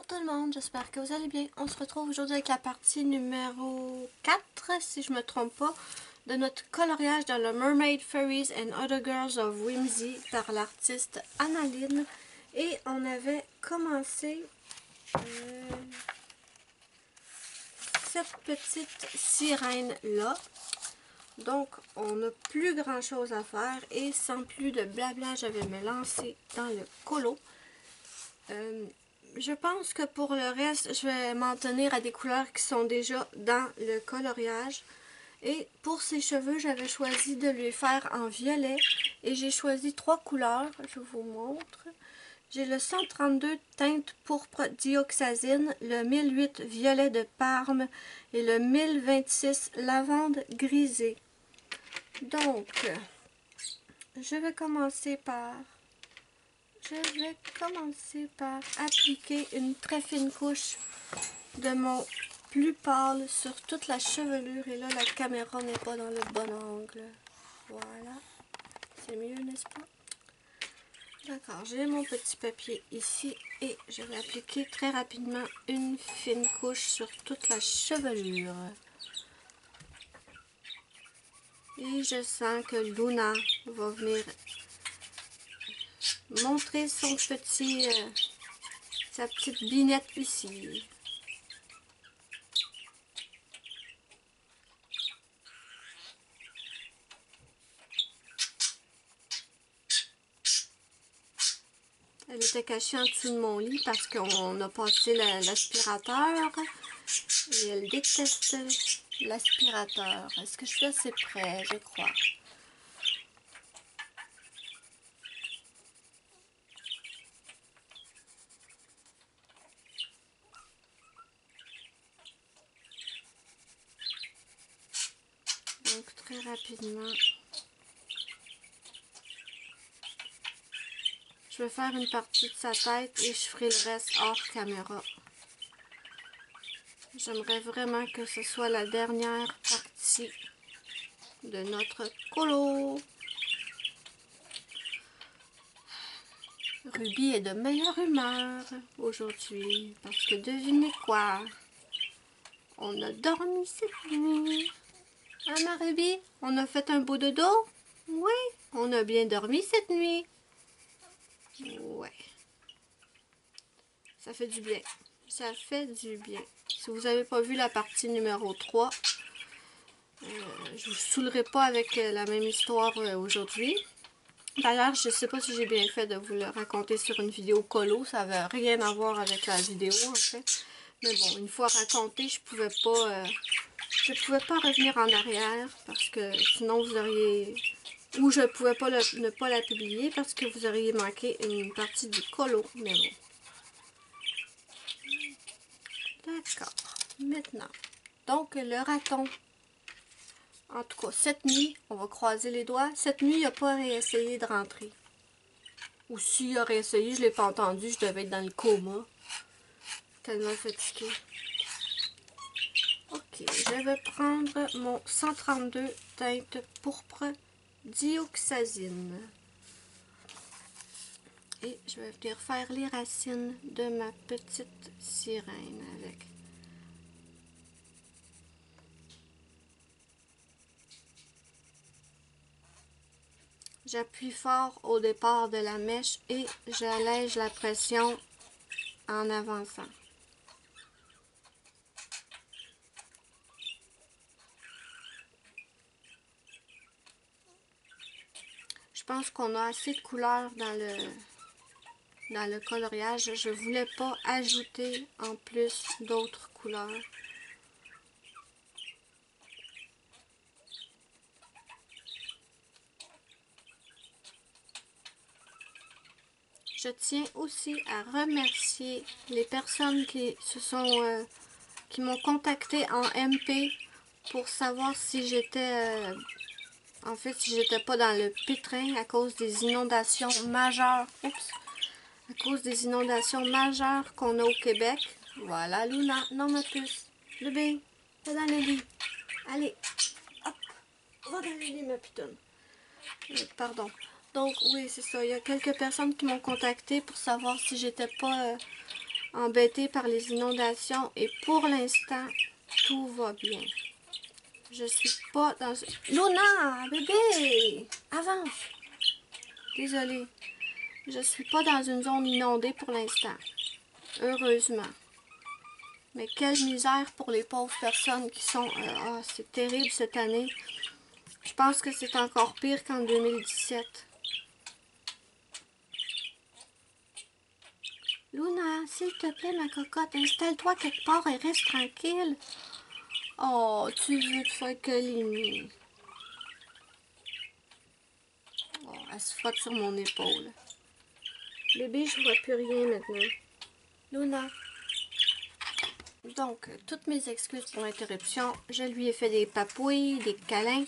tout le monde, j'espère que vous allez bien. On se retrouve aujourd'hui avec la partie numéro 4, si je me trompe pas, de notre coloriage dans le Mermaid Fairies and Other Girls of Whimsy par l'artiste Annaline. Et on avait commencé cette petite sirène-là. Donc, on n'a plus grand chose à faire et sans plus de blabla, je vais me lancer dans le colo. Je pense que pour le reste, je vais m'en tenir à des couleurs qui sont déjà dans le coloriage. Et pour ses cheveux, j'avais choisi de lui faire en violet. Et j'ai choisi 3 couleurs, je vous montre. J'ai le 132 teinte pourpre dioxazine, le 1008 violet de Parme et le 1026 lavande grisée. Donc, je vais commencer par appliquer une très fine couche de mon plus pâle sur toute la chevelure. Et là, la caméra n'est pas dans le bon angle. Voilà. C'est mieux, n'est-ce pas? D'accord, j'ai mon petit papier ici et je vais appliquer très rapidement une fine couche sur toute la chevelure. Et je sens que Luna va venir montrer sa petite binette ici. Elle était cachée en dessous de mon lit parce qu'on a passé l'aspirateur et elle déteste l'aspirateur. Est-ce que je suis assez près? Je crois. Donc très rapidement, je vais faire une partie de sa tête et je ferai le reste hors caméra. J'aimerais vraiment que ce soit la dernière partie de notre colo. Ruby est de meilleure humeur aujourd'hui parce que devinez quoi? On a dormi cette nuit. Hein, ma Ruby? On a fait un beau dodo? Oui, on a bien dormi cette nuit. Ouais. Ça fait du bien. Ça fait du bien. Si vous n'avez pas vu la partie numéro 3, je ne vous saoulerai pas avec la même histoire aujourd'hui. D'ailleurs, je ne sais pas si j'ai bien fait de vous le raconter sur une vidéo colo. Ça n'avait rien à voir avec la vidéo, en fait. Mais bon, une fois raconté, je pouvais pas revenir en arrière parce que sinon vous auriez... Ou je pouvais pas ne pas la publier parce que vous auriez manqué une partie du colo. Mais bon. D'accord. Maintenant. Donc, le raton. En tout cas, cette nuit, on va croiser les doigts. Cette nuit, il n'a pas réessayé de rentrer. Ou s'il a réessayé, je ne l'ai pas entendu. Je devais être dans le coma. Tellement fatiguée. Ok, je vais prendre mon 132 teinte pourpre dioxazine. Et je vais venir faire les racines de ma petite sirène avec. J'appuie fort au départ de la mèche et j'allège la pression en avançant. Je pense qu'on a assez de couleurs dans le coloriage. Je ne voulais pas ajouter en plus d'autres couleurs. Je tiens aussi à remercier les personnes qui m'ont contacté en MP pour savoir si j'étais si j'étais pas dans le pétrin à cause des inondations majeures. Oups! À cause des inondations majeures qu'on a au Québec. Voilà, Luna. Non, ma puce. Bébé, va dans le lit. Allez, hop, va dans le lit, ma putonne. Pardon. Donc, oui, c'est ça. Il y a quelques personnes qui m'ont contacté pour savoir si j'étais pas embêtés par les inondations et pour l'instant, tout va bien. Je suis pas dans... Luna, bébé! Avance! Désolée. Je suis pas dans une zone inondée pour l'instant. Heureusement. Mais quelle misère pour les pauvres personnes qui sont... c'est terrible cette année. Je pense que c'est encore pire qu'en 2017. Luna, s'il te plaît, ma cocotte, installe-toi quelque part et reste tranquille. Oh, tu veux te faire câliner. Oh, elle se frotte sur mon épaule. Bébé, je vois plus rien maintenant. Luna. Donc, toutes mes excuses pour l'interruption. Je lui ai fait des papouilles, des câlins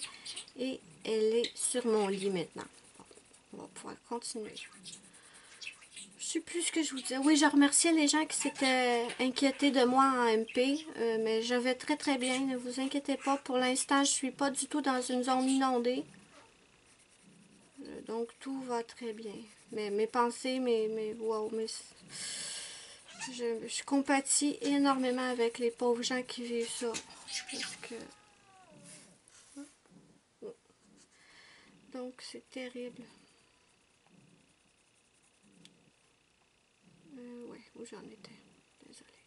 et elle est sur mon lit maintenant. Bon, on va pouvoir continuer. Je sais plus ce que je vous disais. Oui, je remerciais les gens qui s'étaient inquiétés de moi en MP, mais je vais très très bien, ne vous inquiétez pas. Pour l'instant, je suis pas du tout dans une zone inondée. Donc, tout va très bien. Mais mes pensées, wow, je compatis énormément avec les pauvres gens qui vivent ça. Parce que... Donc, c'est terrible. Ouais, où j'en étais? Désolée.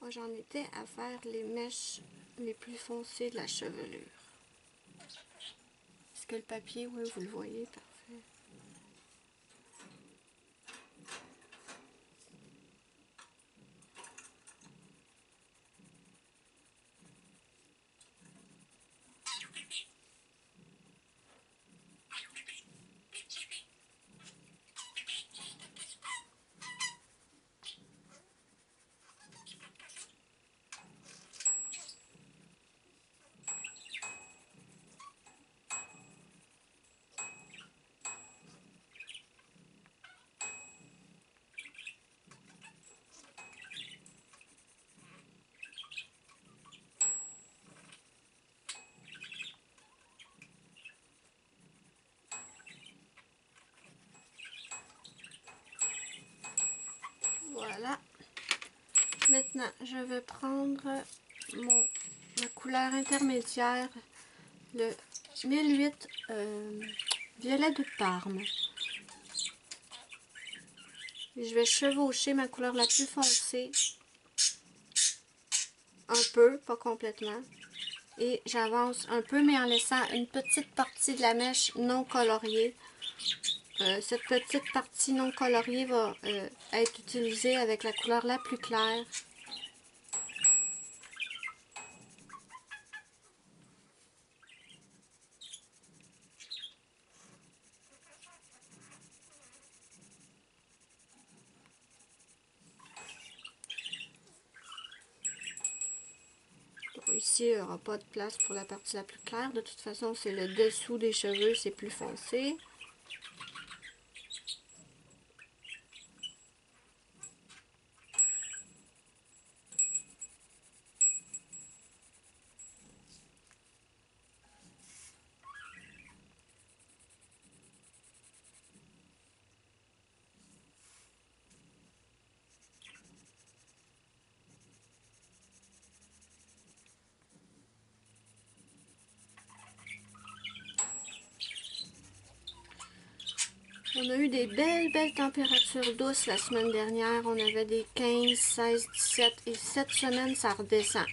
Oh, j'en étais à faire les mèches les plus foncées de la chevelure. Est-ce que le papier, oui, vous le voyez? Parfait. Voilà. Maintenant, je vais prendre ma couleur intermédiaire, le 1008 violet de Parme. Et je vais chevaucher ma couleur la plus foncée, un peu, pas complètement. Et j'avance un peu, mais en laissant une petite partie de la mèche non coloriée. Cette petite partie non coloriée va être utilisée avec la couleur la plus claire. Bon, ici, il n'y aura pas de place pour la partie la plus claire. De toute façon, c'est le dessous des cheveux, c'est plus foncé. On a eu des belles températures douces la semaine dernière. On avait des 15, 16, 17 et cette semaine, ça redescend.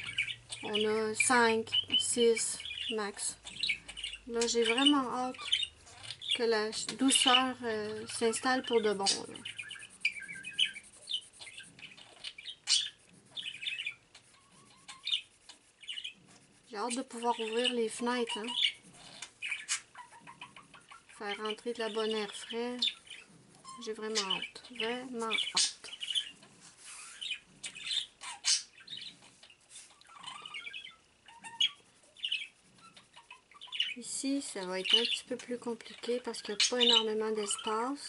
On a 5, 6 max. Là, j'ai vraiment hâte que la douceur s'installe pour de bon. Là. J'ai hâte de pouvoir ouvrir les fenêtres. Hein. Faire rentrer de la bonne air frais. J'ai vraiment hâte. Vraiment hâte. Ici, ça va être un petit peu plus compliqué parce qu'il n'y a pas énormément d'espace.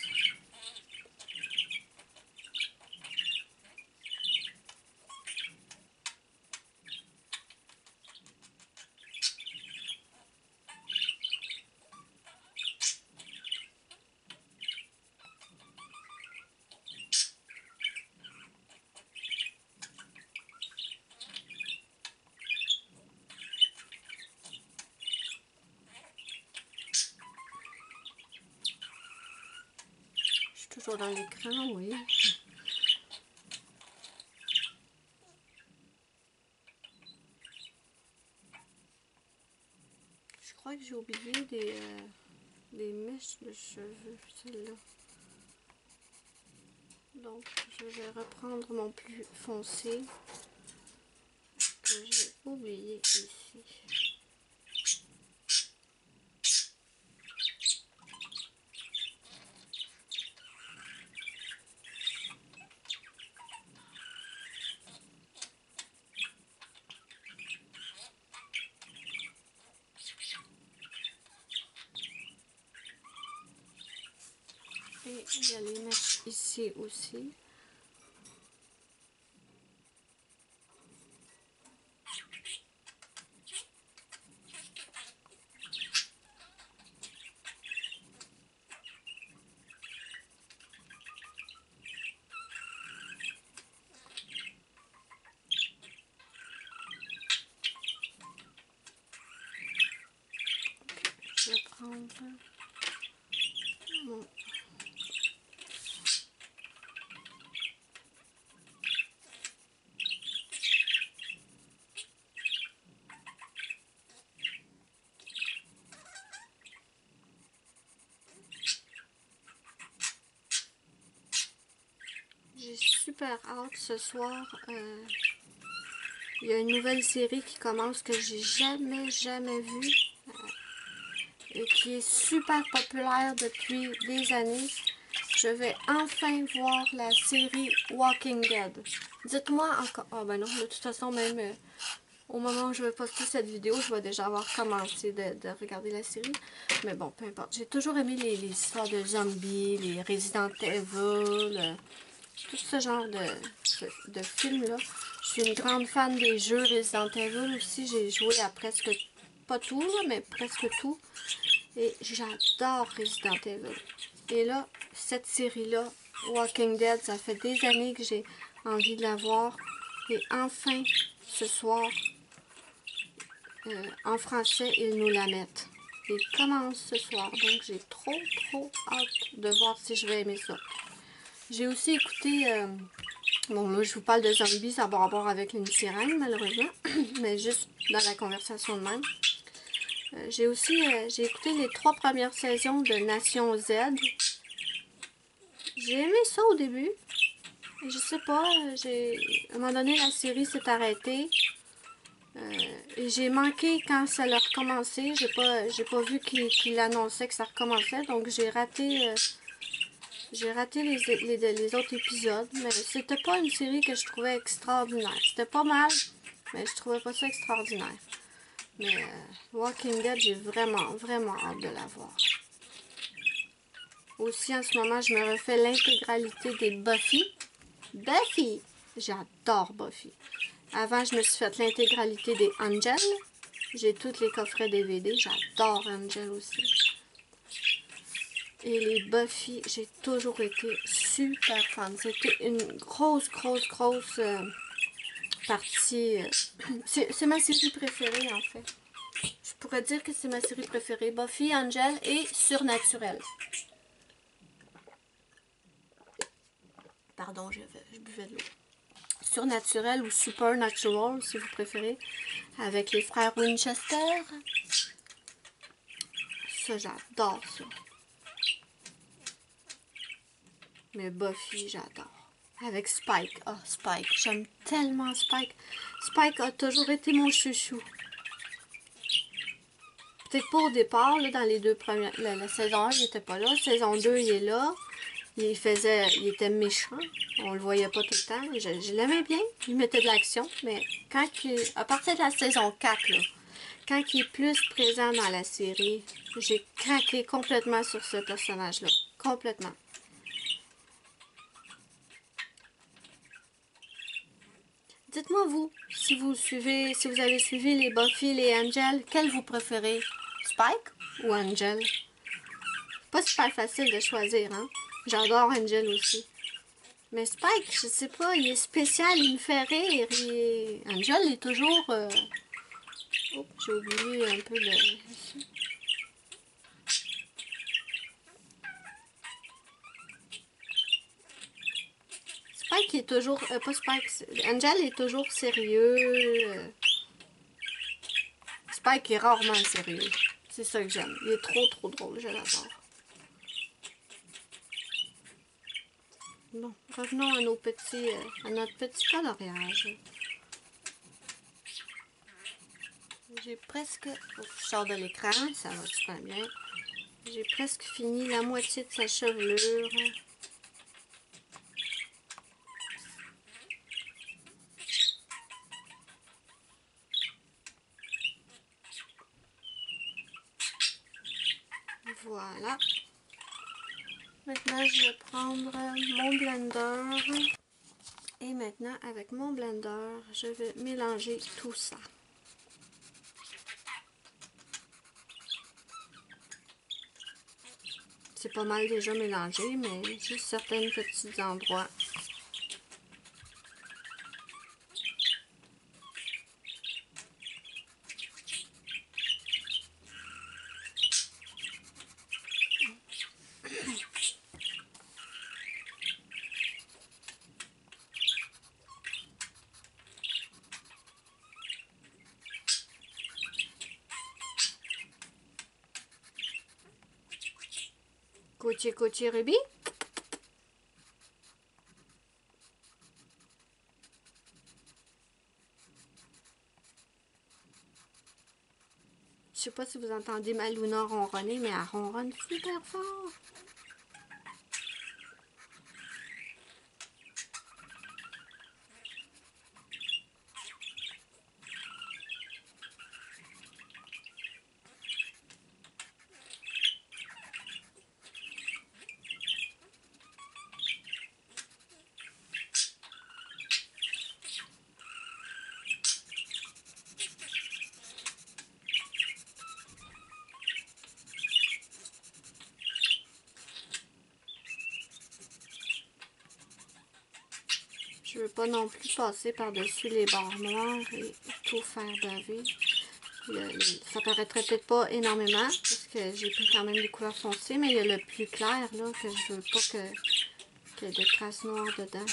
toujours dans l'écran, oui. Je crois que j'ai oublié des mèches de cheveux, celle-là. Donc, je vais reprendre mon plus foncé que j'ai oublié ici. Et je vais les mettre ici aussi. Je vais prendre mon... J'ai super hâte ce soir. Il y a une nouvelle série qui commence que j'ai jamais vue. Et qui est super populaire depuis des années. Je vais enfin voir la série Walking Dead. Dites-moi encore... Ah ben non, de toute façon, même au moment où je vais poster cette vidéo, je vais déjà avoir commencé de regarder la série. Mais bon, peu importe. J'ai toujours aimé les histoires de zombies, les Resident Evil, tout ce genre de films-là. Je suis une grande fan des jeux Resident Evil aussi. J'ai joué à presque, pas tout, là, mais presque tout. Et j'adore Resident Evil. Et là, cette série-là, Walking Dead, ça fait des années que j'ai envie de la voir. Et enfin, ce soir, en français, ils nous la mettent. Ils commencent ce soir, donc j'ai trop hâte de voir si je vais aimer ça. J'ai aussi écouté... bon, là, je vous parle de zombies, ça va rapport avec une sirène, malheureusement. Mais juste dans la conversation de même. J'ai écouté les 3 premières saisons de Nation Z. J'ai aimé ça au début. Je sais pas, à un moment donné, la série s'est arrêtée. Et j'ai manqué quand ça a recommencé. J'ai pas vu qu'il annonçait que ça recommençait. Donc j'ai raté les autres épisodes. Mais c'était pas une série que je trouvais extraordinaire. C'était pas mal, mais je trouvais pas ça extraordinaire. Mais Walking Dead, j'ai vraiment hâte de la voir. Aussi, en ce moment, je me refais l'intégralité des Buffy. Buffy! J'adore Buffy. Avant, je me suis fait l'intégralité des Angel. J'ai tous les coffrets DVD. J'adore Angel aussi. Et les Buffy, j'ai toujours été super fan. C'était une grosse partie. C'est ma série préférée, en fait. Je pourrais dire que c'est ma série préférée. Buffy, Angel et Surnaturel. Pardon, je buvais de l'eau. Surnaturel ou Supernatural, si vous préférez, avec les frères Winchester. Ça, j'adore ça. Mais Buffy, j'adore. Avec Spike. Ah, oh, Spike. J'aime tellement Spike. Spike a toujours été mon chouchou. Peut-être pas au départ, là, dans les 2 premières... La saison 1, il n'était pas là. Saison 2, il est là. Il était méchant. On le voyait pas tout le temps. Je l'aimais bien. Il mettait de l'action. Mais à partir de la saison 4, là, quand il est plus présent dans la série, j'ai craqué complètement sur ce personnage-là. Complètement. Dites-moi vous, si vous avez suivi les Buffy, les Angel, quel vous préférez? Spike ou Angel? Pas super facile de choisir, hein? J'adore Angel aussi. Mais Spike, je sais pas, il est spécial, il me fait rire. Angel est toujours... Oh, j'ai oublié un peu de... Spike est toujours... pas Spike, Angel est toujours sérieux. Spike est rarement sérieux. C'est ça que j'aime. Il est trop drôle, je l'adore. Bon, revenons à nos petits, à notre petit coloriage. J'ai presque... Oh, je sors de l'écran, ça va super bien. J'ai presque fini la moitié de sa chevelure. Voilà. Maintenant, je vais prendre mon blender. Et maintenant, avec mon blender, je vais mélanger tout ça. C'est pas mal déjà mélangé, mais juste certains petits endroits. Cochi Ruby. Je sais pas si vous entendez ma Luna ronronner, mais elle ronronne super fort. Je veux pas non plus passer par-dessus les bords noirs et tout faire baver. Ça paraîtrait peut-être pas énormément parce que j'ai pris quand même des couleurs foncées, mais il y a le plus clair là que je veux pas qu'il y ait de traces noires dedans.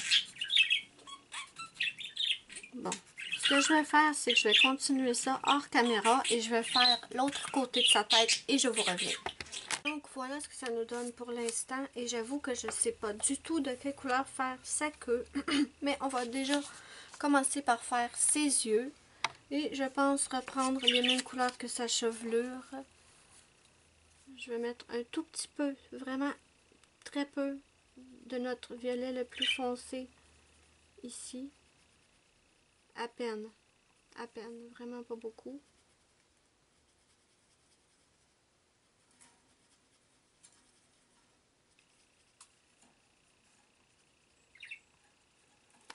Bon, ce que je vais faire, c'est que je vais continuer ça hors caméra et je vais faire l'autre côté de sa tête et je vous reviens. Donc voilà ce que ça nous donne pour l'instant et j'avoue que je ne sais pas du tout de quelle couleur faire sa queue, mais on va déjà commencer par faire ses yeux. Et je pense reprendre les mêmes couleurs que sa chevelure. Je vais mettre un tout petit peu, vraiment très peu, de notre violet le plus foncé ici. À peine, vraiment pas beaucoup.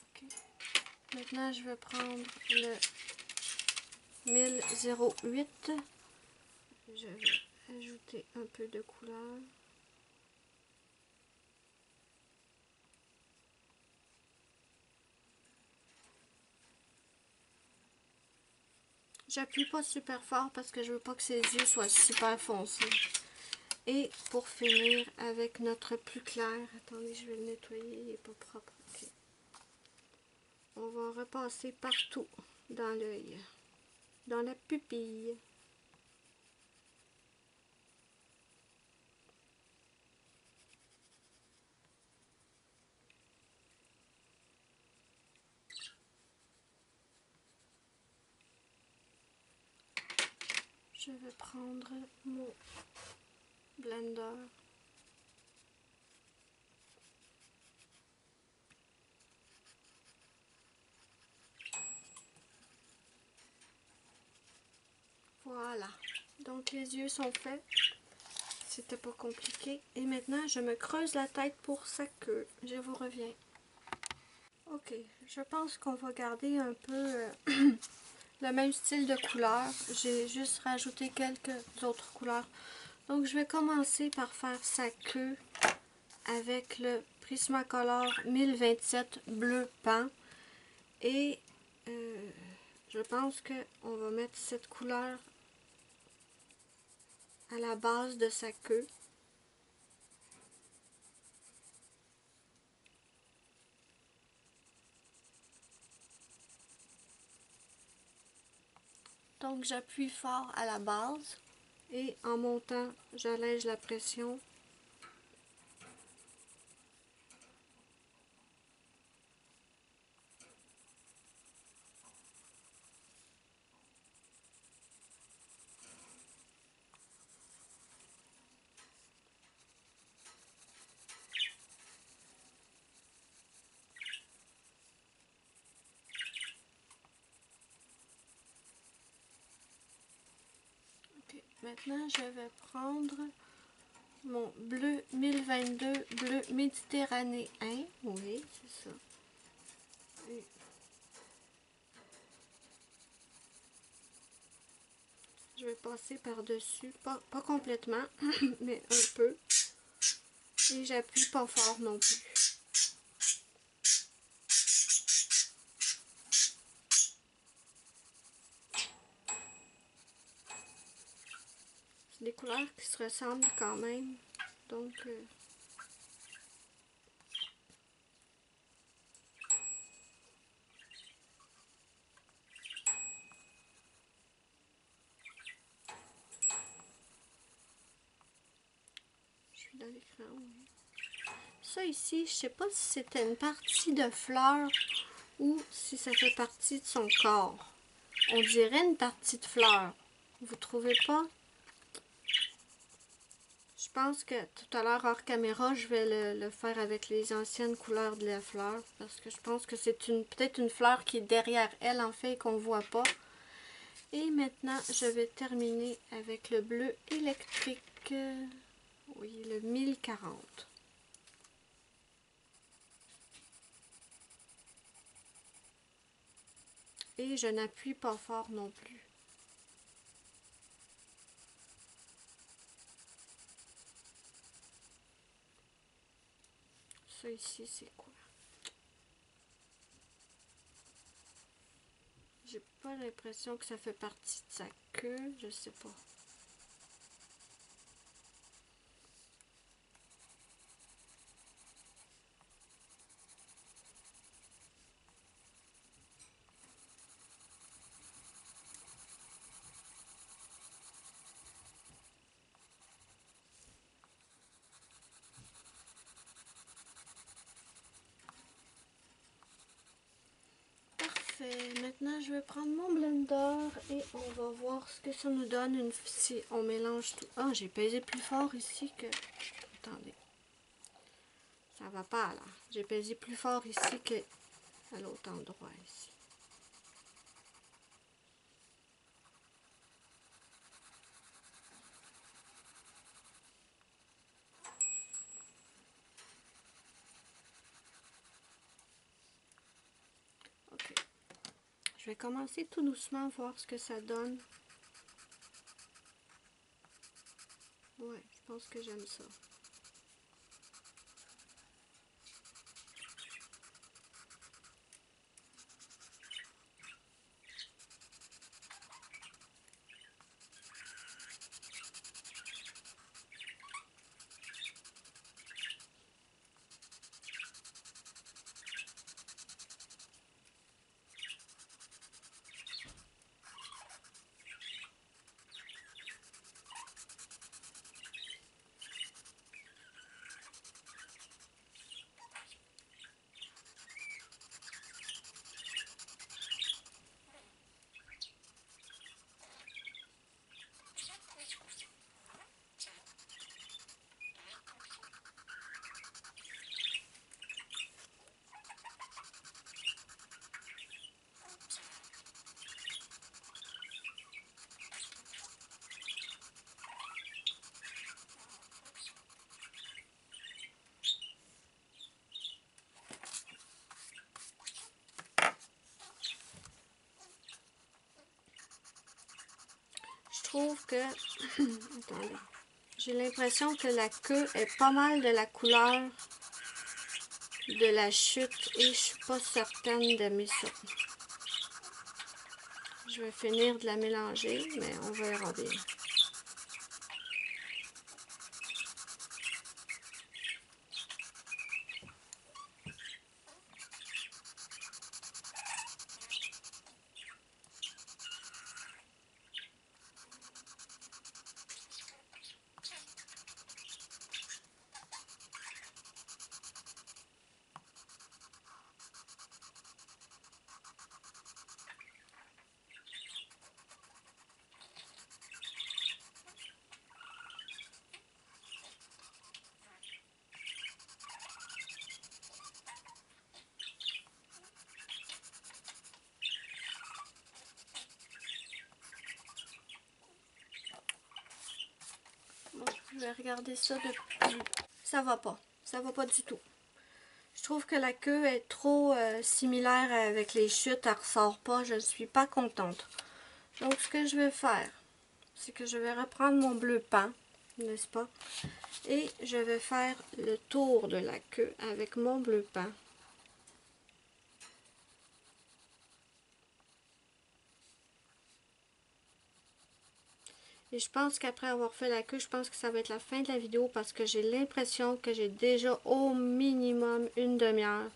Okay. Maintenant, je vais prendre le 1008. Je vais ajouter un peu de couleur. J'appuie pas super fort parce que je veux pas que ses yeux soient super foncés. Et pour finir avec notre plus clair, attendez, je vais le nettoyer, il n'est pas propre. Okay. On va repasser partout dans l'œil, dans la pupille. Je vais prendre mon blender. Voilà. Donc les yeux sont faits. C'était pas compliqué. Et maintenant, je me creuse la tête pour sa queue. Je vous reviens. Ok, je pense qu'on va garder un peu le même style de couleur. J'ai juste rajouté quelques autres couleurs. Donc je vais commencer par faire sa queue avec le Prismacolor 1027 bleu pan. Et je pense qu'on va mettre cette couleur à la base de sa queue. Donc j'appuie fort à la base et en montant, j'allège la pression. Okay. Maintenant, je vais prendre mon bleu 1022, bleu méditerranéen. Oui, c'est ça. Et je vais passer par-dessus, pas complètement, mais un peu. Et j'appuie pas fort non plus. C'est des couleurs qui se ressemblent quand même. Donc, je suis dans l'écran, oui. Ça ici, je sais pas si c'était une partie de fleur ou si ça fait partie de son corps. On dirait une partie de fleur. Vous trouvez pas? Je pense que tout à l'heure, hors caméra, je vais le faire avec les anciennes couleurs de la fleur. Parce que je pense que c'est peut-être une fleur qui est derrière elle, en fait, qu'on ne voit pas. Et maintenant, je vais terminer avec le bleu électrique. Oui, le 1040. Et je n'appuie pas fort non plus. Ça ici, c'est quoi? J'ai pas l'impression que ça fait partie de sa queue, je sais pas. Parfait. Maintenant, je vais prendre mon blender et on va voir ce que ça nous donne si on mélange tout. Ah, j'ai pesé plus fort ici que... Attendez. Ça va pas là. J'ai pesé plus fort ici que à l'autre endroit ici. Ok. Je vais commencer tout doucement, voir ce que ça donne. Ouais, je pense que j'aime ça. Je trouve que... Attendez. J'ai l'impression que la queue est pas mal de la couleur de la chute et je suis pas certaine d'aimer ça. Je vais finir de la mélanger, mais on verra bien. Je vais regarder ça de plus. Ça va pas. Ça va pas du tout. Je trouve que la queue est trop similaire avec les chutes. Elle ressort pas. Je ne suis pas contente. Donc, ce que je vais faire, c'est que je vais reprendre mon bleu pain, n'est-ce pas? Et je vais faire le tour de la queue avec mon bleu pain. Et je pense qu'après avoir fait la queue, je pense que ça va être la fin de la vidéo parce que j'ai l'impression que j'ai déjà au minimum une demi-heure.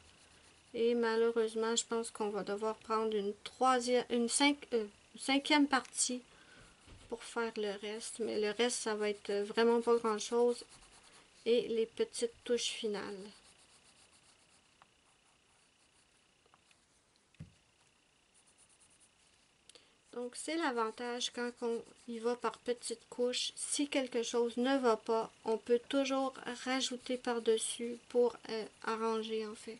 Et malheureusement, je pense qu'on va devoir prendre une cinquième partie pour faire le reste. Mais le reste, ça va être vraiment pas grand-chose. Et les petites touches finales. Donc, c'est l'avantage quand on y va par petites couches. Si quelque chose ne va pas, on peut toujours rajouter par-dessus pour arranger, en fait.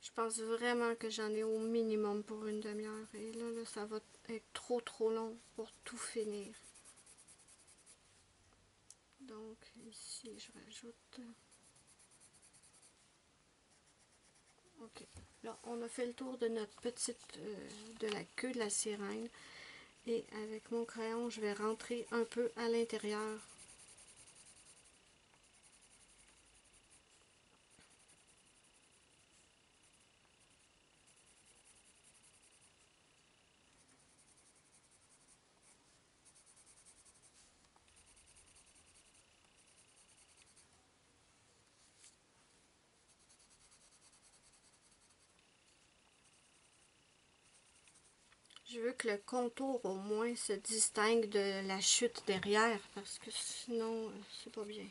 Je pense vraiment que j'en ai au minimum pour une demi-heure. Et là, ça va être trop long pour tout finir. Donc, ici, je rajoute... Ok. Là, on a fait le tour de notre petite... de la queue de la sirène. Et avec mon crayon, je vais rentrer un peu à l'intérieur. Je veux que le contour au moins se distingue de la chute derrière parce que sinon c'est pas bien.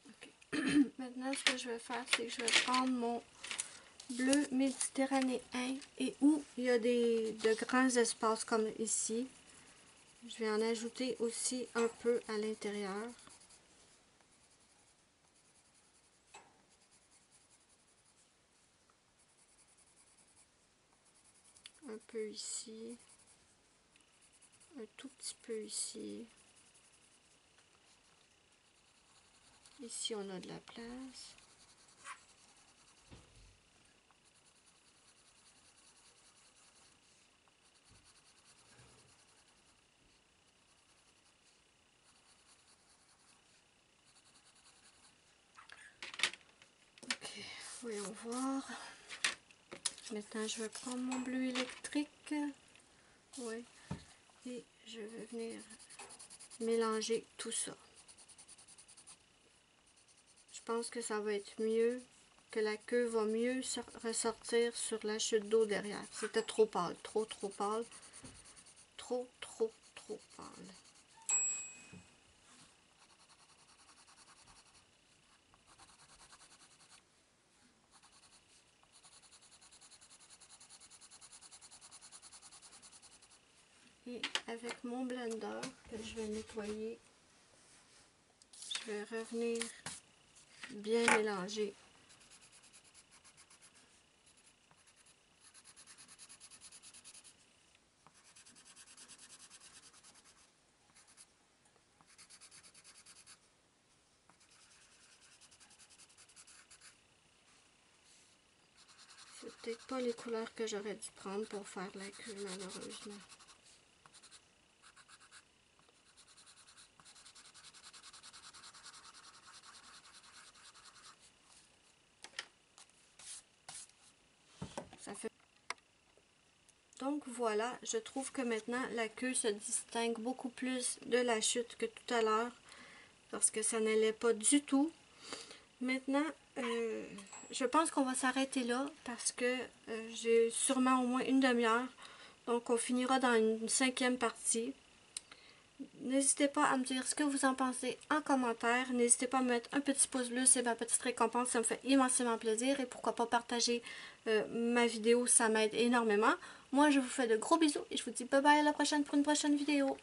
Okay. Maintenant ce que je vais faire c'est que je vais prendre mon bleu méditerranéen et où il y a de grands espaces comme ici. Je vais en ajouter aussi un peu à l'intérieur. Un peu ici. Un tout petit peu ici. Ici on a de la place. Ok, voyons voir. Maintenant, je vais prendre mon bleu électrique. Oui. Et je vais venir mélanger tout ça. Je pense que ça va être mieux, que la queue va mieux ressortir sur la chute d'eau derrière. C'était trop pâle, trop pâle. Trop pâle. Et avec mon blender que je vais nettoyer, je vais revenir bien mélanger. C'est peut-être pas les couleurs que j'aurais dû prendre pour faire la queue, malheureusement. Ça fait... Donc voilà, je trouve que maintenant la queue se distingue beaucoup plus de la chute que tout à l'heure, parce que ça n'allait pas du tout. Maintenant, je pense qu'on va s'arrêter là, parce que j'ai sûrement au moins une demi-heure. Donc on finira dans une cinquième partie. N'hésitez pas à me dire ce que vous en pensez en commentaire. N'hésitez pas à me mettre un petit pouce bleu, c'est ma petite récompense, ça me fait immensément plaisir. Et pourquoi pas partager ma vidéo, ça m'aide énormément. Moi, je vous fais de gros bisous et je vous dis bye bye à la prochaine pour une prochaine vidéo.